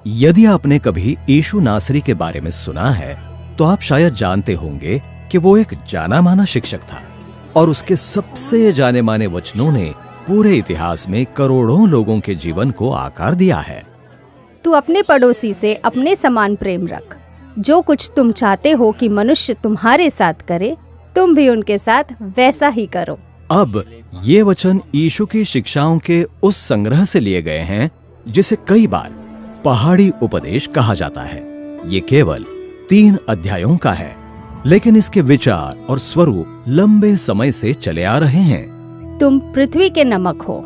यदि आपने कभी यीशु नासरी के बारे में सुना है तो आप शायद जानते होंगे कि वो एक जाना माना शिक्षक था और उसके सबसे जाने माने वचनों ने पूरे इतिहास में करोड़ों लोगों के जीवन को आकार दिया है। तू अपने पड़ोसी से अपने समान प्रेम रख। जो कुछ तुम चाहते हो कि मनुष्य तुम्हारे साथ करे, तुम भी उनके साथ वैसा ही करो। अब ये वचन यीशु की शिक्षाओं के उस संग्रह से लिए गए हैं जिसे कई बार पहाड़ी उपदेश कहा जाता है। ये केवल 3 अध्यायों का है, लेकिन इसके विचार और स्वरूप लंबे समय से चले आ रहे हैं। तुम पृथ्वी के नमक हो।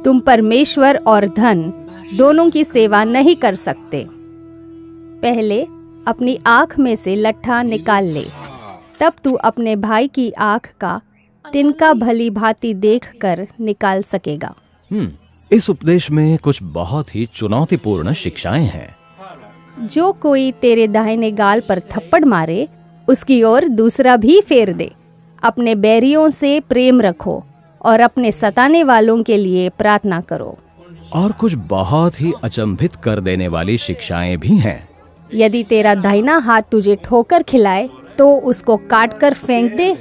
तुम परमेश्वर और धन दोनों की सेवा नहीं कर सकते। पहले अपनी आँख में से लट्ठा निकाल ले, तब तू अपने भाई की आँख का तिनका भली भांति देखकर निकाल सकेगा। इस उपदेश में कुछ बहुत ही चुनौतीपूर्ण शिक्षाएं हैं। जो कोई तेरे दाहिने गाल पर थप्पड़ मारे, उसकी ओर दूसरा भी फेर दे। अपने बैरियों से प्रेम रखो और अपने सताने वालों के लिए प्रार्थना करो। और कुछ बहुत ही अचंभित कर देने वाली शिक्षाएं भी हैं। यदि तेरा दाहिना हाथ तुझे ठोकर खिलाए तो उसको काट कर फेंक दे।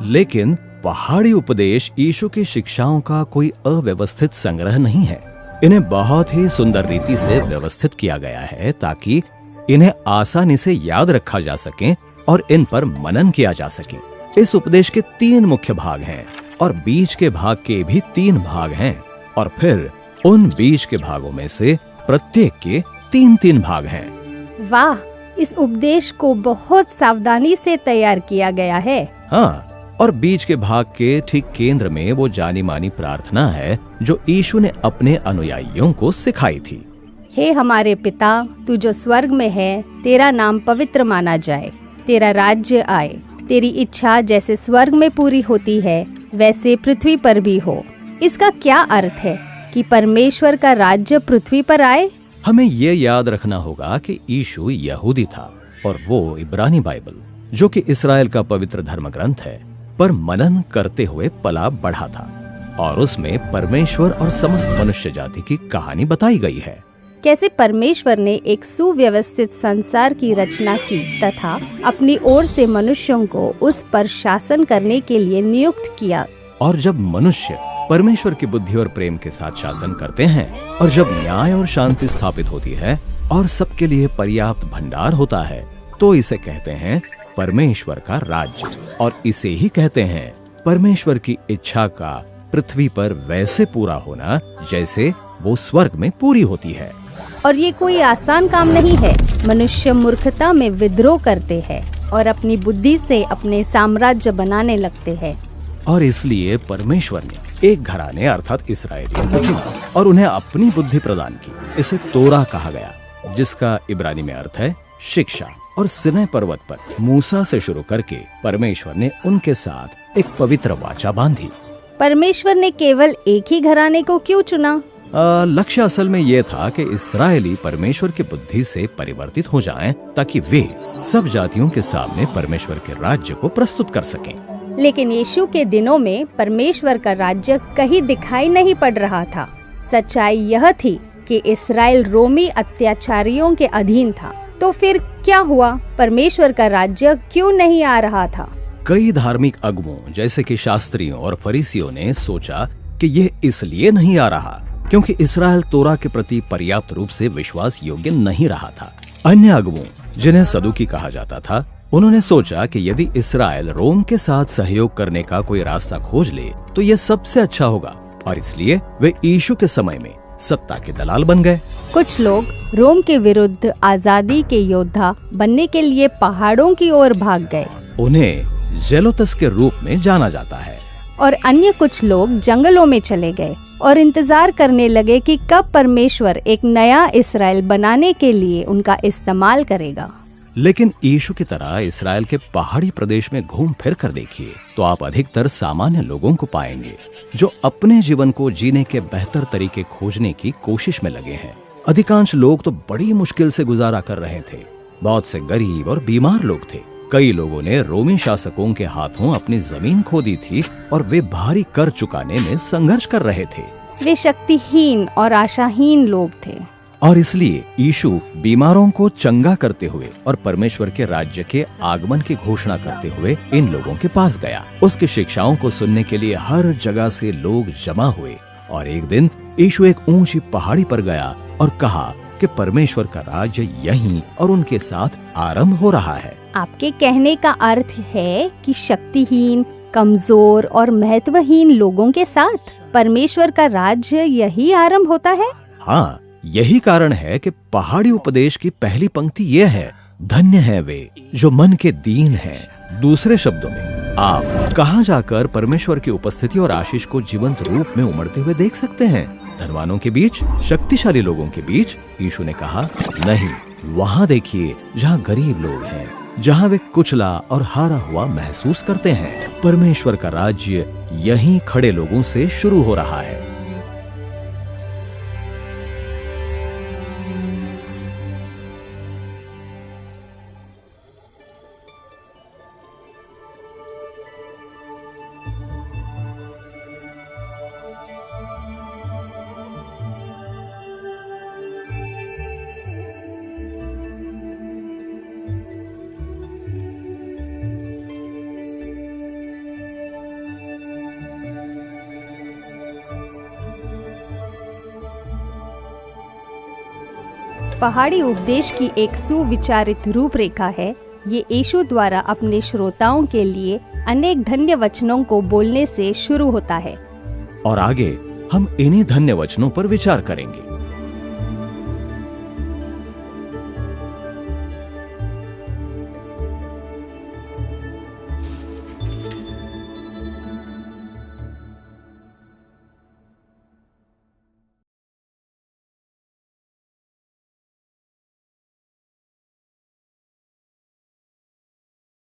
लेकिन पहाड़ी उपदेश यीशु की शिक्षाओं का कोई अव्यवस्थित संग्रह नहीं है। इन्हें बहुत ही सुंदर रीति से व्यवस्थित किया गया है ताकि इन्हें आसानी से याद रखा जा सके और इन पर मनन किया जा सके। इस उपदेश के 3 मुख्य भाग हैं और बीच के भाग के भी 3 भाग हैं, और फिर उन बीच के भागों में से प्रत्येक के 3-3 भाग हैं। वाह, इस उपदेश को बहुत सावधानी से तैयार किया गया है। हाँ, और बीच के भाग के ठीक केंद्र में वो जानी मानी प्रार्थना है जो यीशु ने अपने अनुयायियों को सिखाई थी। हे हमारे पिता, तू जो स्वर्ग में है, तेरा नाम पवित्र माना जाए। तेरा राज्य आए। तेरी इच्छा जैसे स्वर्ग में पूरी होती है वैसे पृथ्वी पर भी हो। इसका क्या अर्थ है कि परमेश्वर का राज्य पृथ्वी पर आए? हमें ये याद रखना होगा कि यीशु यहूदी था और वो इब्रानी बाइबल, जो कि इस्राएल का पवित्र धर्म ग्रंथ है, पर मनन करते हुए पला बढ़ा था और उसमें परमेश्वर और समस्त मनुष्य जाति की कहानी बताई गई है। कैसे परमेश्वर ने एक सुव्यवस्थित संसार की रचना की तथा अपनी ओर से मनुष्यों को उस पर शासन करने के लिए नियुक्त किया। और जब मनुष्य परमेश्वर की बुद्धि और प्रेम के साथ शासन करते हैं और जब न्याय और शांति स्थापित होती है और सबके लिए पर्याप्त भंडार होता है, तो इसे कहते हैं परमेश्वर का राज्य। और इसे ही कहते हैं परमेश्वर की इच्छा का पृथ्वी पर वैसे पूरा होना जैसे वो स्वर्ग में पूरी होती है। और ये कोई आसान काम नहीं है। मनुष्य मूर्खता में विद्रोह करते हैं और अपनी बुद्धि से अपने साम्राज्य बनाने लगते हैं। और इसलिए परमेश्वर ने एक घराने अर्थात इस्राएलियों को चुना और उन्हें अपनी बुद्धि प्रदान की। इसे तोरा कहा गया, जिसका इब्रानी में अर्थ है शिक्षा। और सिनै पर्वत पर मूसा से शुरू करके परमेश्वर ने उनके साथ एक पवित्र वाचा बांधी। परमेश्वर ने केवल एक ही घराने को क्यों चुना? लक्ष्य असल में ये था कि इस्राएली परमेश्वर की बुद्धि से परिवर्तित हो जाएं, ताकि वे सब जातियों के सामने परमेश्वर के राज्य को प्रस्तुत कर सकें। लेकिन यीशु के दिनों में परमेश्वर का राज्य कहीं दिखाई नहीं पड़ रहा था। सच्चाई यह थी कि इस्राएल रोमी अत्याचारियों के अधीन था। तो फिर क्या हुआ? परमेश्वर का राज्य क्यों नहीं आ रहा था? कई धार्मिक अगुवों जैसे कि शास्त्रियों और फरीसियों ने सोचा कि यह इसलिए नहीं आ रहा क्योंकि इस्राएल तोरा के प्रति पर्याप्त रूप से विश्वास योग्य नहीं रहा था। अन्य अगुवों, जिन्हें सदुकी कहा जाता था, उन्होंने सोचा कि यदि इस्राएल रोम के साथ सहयोग करने का कोई रास्ता खोज ले तो यह सबसे अच्छा होगा, और इसलिए वे यीशु के समय में सत्ता के दलाल बन गए। कुछ लोग रोम के विरुद्ध आजादी के योद्धा बनने के लिए पहाड़ों की ओर भाग गए। उन्हें जेलोतस के रूप में जाना जाता है। और अन्य कुछ लोग जंगलों में चले गए और इंतजार करने लगे कि कब परमेश्वर एक नया इस्राएल बनाने के लिए उनका इस्तेमाल करेगा। लेकिन यीशु की तरह इस्राएल के पहाड़ी प्रदेश में घूम फिर कर देखिए तो आप अधिकतर सामान्य लोगों को पाएंगे जो अपने जीवन को जीने के बेहतर तरीके खोजने की कोशिश में लगे हैं। अधिकांश लोग तो बड़ी मुश्किल से गुजारा कर रहे थे। बहुत से गरीब और बीमार लोग थे। कई लोगों ने रोमी शासकों के हाथों अपनी जमीन खो दी थी और वे भारी कर चुकाने में संघर्ष कर रहे थे। वे शक्तिहीन और आशाहीन लोग थे। और इसलिए यीशु बीमारों को चंगा करते हुए और परमेश्वर के राज्य के आगमन की घोषणा करते हुए इन लोगों के पास गया। उसकी शिक्षाओं को सुनने के लिए हर जगह से लोग जमा हुए और एक दिन यीशु एक ऊंची पहाड़ी पर गया और कहा कि परमेश्वर का राज्य यहीं और उनके साथ आरंभ हो रहा है। आपके कहने का अर्थ है कि शक्तिहीन, कमजोर और महत्वहीन लोगों के साथ परमेश्वर का राज्य यही आरंभ होता है। हाँ, यही कारण है कि पहाड़ी उपदेश की पहली पंक्ति ये है, धन्य है वे जो मन के दीन हैं। दूसरे शब्दों में, आप कहाँ जाकर परमेश्वर की उपस्थिति और आशीष को जीवंत रूप में उमड़ते हुए देख सकते हैं? धनवानों के बीच, शक्तिशाली लोगों के बीच? यीशु ने कहा, नहीं, वहाँ देखिए जहाँ गरीब लोग हैं, जहाँ वे कुचला और हारा हुआ महसूस करते हैं। परमेश्वर का राज्य यहीं खड़े लोगों से शुरू हो रहा है। पहाड़ी उपदेश की एक सुविचारित रूपरेखा है। ये यीशु द्वारा अपने श्रोताओं के लिए अनेक धन्य वचनों को बोलने से शुरू होता है और आगे हम इन्हीं धन्य वचनों पर विचार करेंगे।